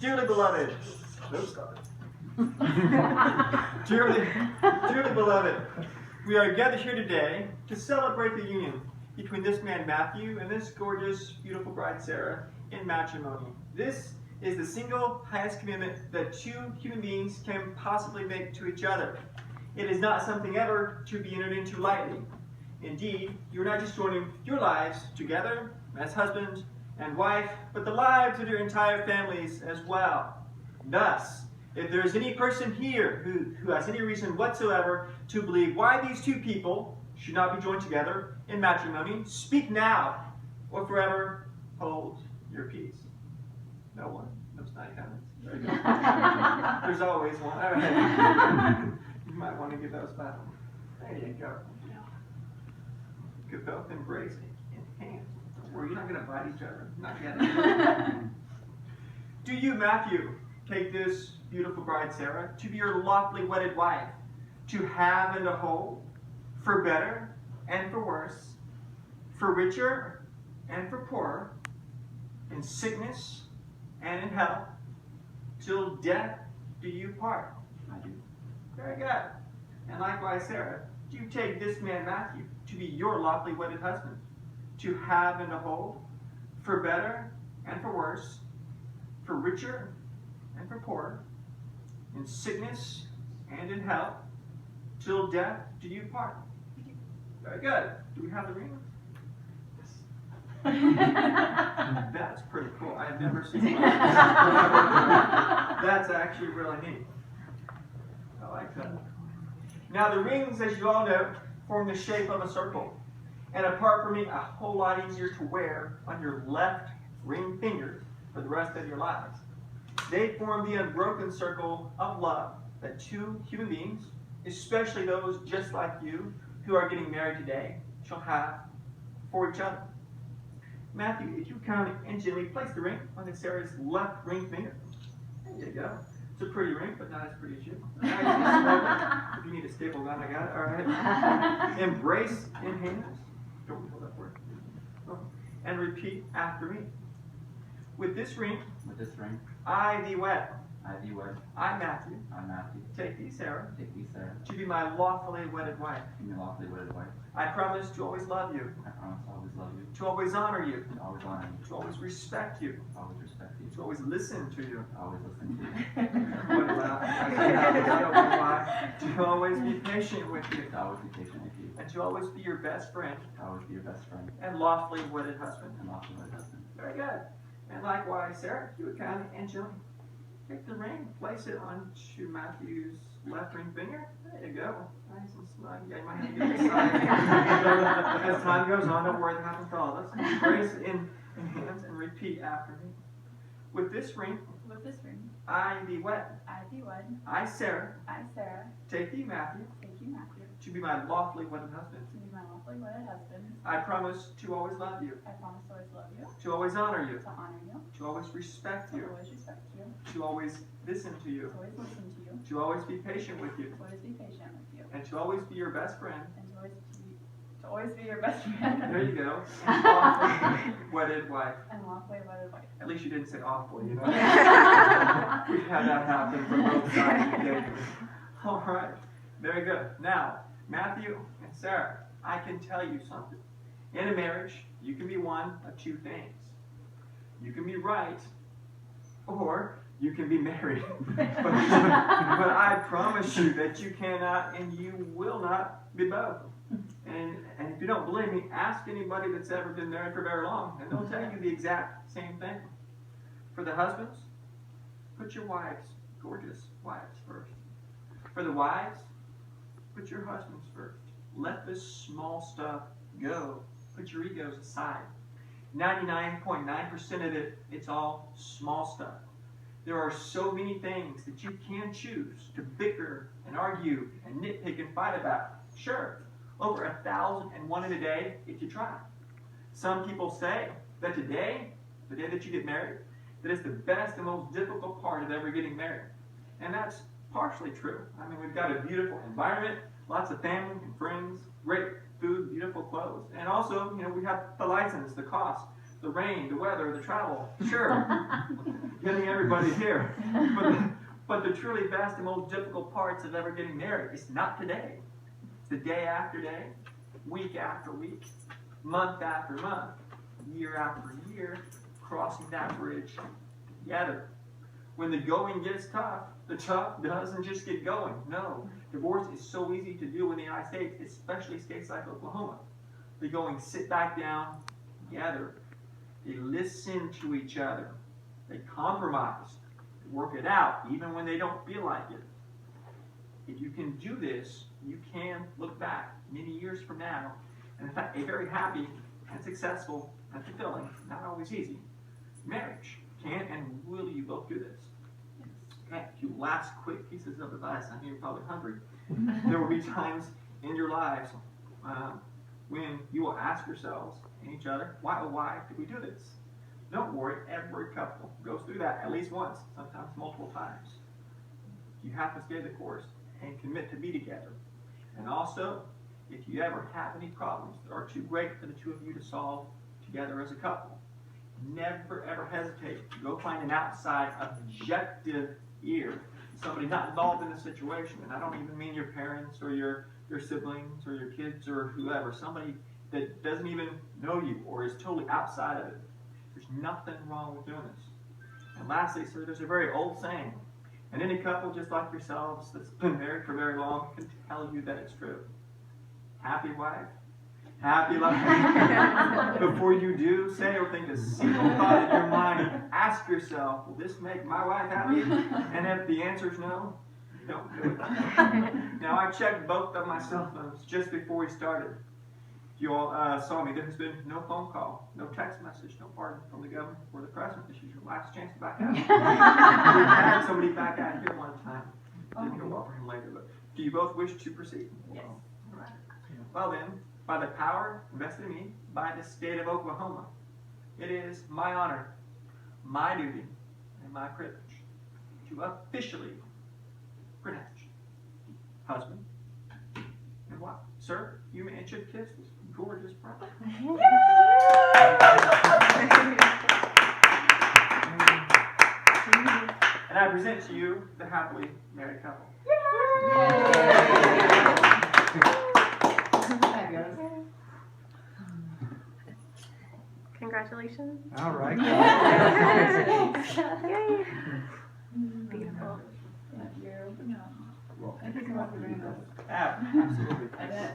Dearly beloved, dearly beloved, we are gathered here today to celebrate the union between this man Matthew and this gorgeous, beautiful bride Sarah in matrimony. This is the single highest commitment that two human beings can possibly make to each other. It is not something ever to be entered into lightly. Indeed, you are not just joining your lives together as husband and wife, but the lives of your entire families as well. Thus, if there is any person here who has any reason whatsoever to believe why these two people should not be joined together in matrimony, speak now or forever hold your peace. No one? No snide comments? Very good. There's always one. All right. You might want to give those back. There you go. You could both embrace in hands. Or you're not going to bite each other. Not yet. Do you, Matthew, take this beautiful bride, Sarah, to be your lawfully wedded wife, to have and to hold, for better and for worse, for richer and for poorer, in sickness and in health, till death do you part? I do. Very good. And likewise, Sarah, do you take this man, Matthew, to be your lawfully wedded husband, to have and to hold, for better and for worse, for richer and for poorer, in sickness and in health, till death do you part? Very good. Do we have the ring? Yes. That's pretty cool. I've never seen that. That's actually really neat. I like that. Now the rings, as you all know, form the shape of a circle. And apart from being a whole lot easier to wear on your left ring finger for the rest of your lives, they form the unbroken circle of love that two human beings, especially those just like you who are getting married today, shall have for each other. Matthew, if you kindly and gently place the ring on Sarah's left ring finger. There you go. It's a pretty ring, but not as pretty as you. If you need a staple gun, I got it. All right. Embrace in hands. Don't hold that word. And repeat after me. With this ring, I thee wed. I, Matthew. Take thee, Sarah. To be my lawfully wedded wife. I promise to always love you. To always honor you. To always respect you. To always listen to you. To always be patient with you. And to always be your best friend. And lawfully wedded husband. Very good. And likewise, Sarah, you would kindly and gently take the ring, place it onto Matthew's left ring finger. There you go. Nice and snug. Yeah, you might have to get this side. As time goes on, don't worry, that happens to all of us. Embrace in hands and repeat after me. With this ring, I thee wed. I, Sarah. Take thee, Matthew. To be my lawfully wedded husband. I promise to always love you. To always honor you. To always respect you. To always listen to you. To always be patient with you. And to always be your best friend. There you go. And lawfully wedded wife. At least you didn't say awfully, you know. We've had that happen from both sides of the day. All right. Very good. Now, Matthew and Sarah, I can tell you something. In a marriage, you can be one of two things. You can be right, or you can be married. but I promise you that you cannot and you will not be both. And if you don't believe me, ask anybody that's ever been married for very long, and they'll tell you the exact same thing. For the husbands, put your wives gorgeous wives first. For the wives, put your husbands first. Let the small stuff go. Put your egos aside. 99.9% of it, it's all small stuff. There are so many things that you can choose to bicker and argue and nitpick and fight about. Sure, over 1,001 in a day if you try. Some people say that today, the day that you get married, that it's the best and most difficult part of ever getting married. And that's partially true. I mean, we've got a beautiful environment, lots of family and friends, great food, beautiful clothes. And also, we have the license, the cost, the rain, the weather, the travel. Sure, getting everybody here. But the truly best and most difficult parts of ever getting married, it's not today. It's the day after day, week after week, month after month, year after year, crossing that bridge together. When the going gets tough, the tough doesn't just get going. No, divorce is so easy to do in the United States, especially states like Oklahoma. The going sit back down together. They listen to each other. They compromise. They work it out, even when they don't feel like it. If you can do this, you can look back many years from now, and in fact, a very happy and successful and fulfilling, not always easy, marriage. Can and will you both do this? Okay, a few last quick pieces of advice. I know you're probably hungry. There will be times in your lives when you will ask yourselves and each other, why did we do this? Don't worry, every couple goes through that at least once, sometimes multiple times. You have to stay the course and commit to be together. And also, if you ever have any problems that are too great for the two of you to solve together as a couple, never ever hesitate to go find an outside objective ear, somebody not involved in the situation. And I don't even mean your parents or your siblings or your kids or whoever, somebody that doesn't even know you or is totally outside of it. There's nothing wrong with doing this. And lastly, sir, there's a very old saying, and any couple just like yourselves that's been married for very long can tell you that it's true. Happy wife, happy life. Before you do say or think a single thought in your mind, ask yourself, will this make my wife happy? And if the answer is no, don't do it. Now, I checked both of my cell phones just before we started. You all saw me. There has been no phone call, no text message, no pardon from the governor or the president. This is your last chance to back out. We had somebody back out here one time. Didn't go well for him later, but do you both wish to proceed? Yes. All right. Well then, by the power invested in me by the state of Oklahoma, it is my honor, my duty, and my privilege to officially pronounce you husband and wife. Sir, you may should kiss this gorgeous bride. And I present to you the happily married couple. Congratulations. All right. Yay. Beautiful. Thank you so much for being with us. Absolutely. I bet.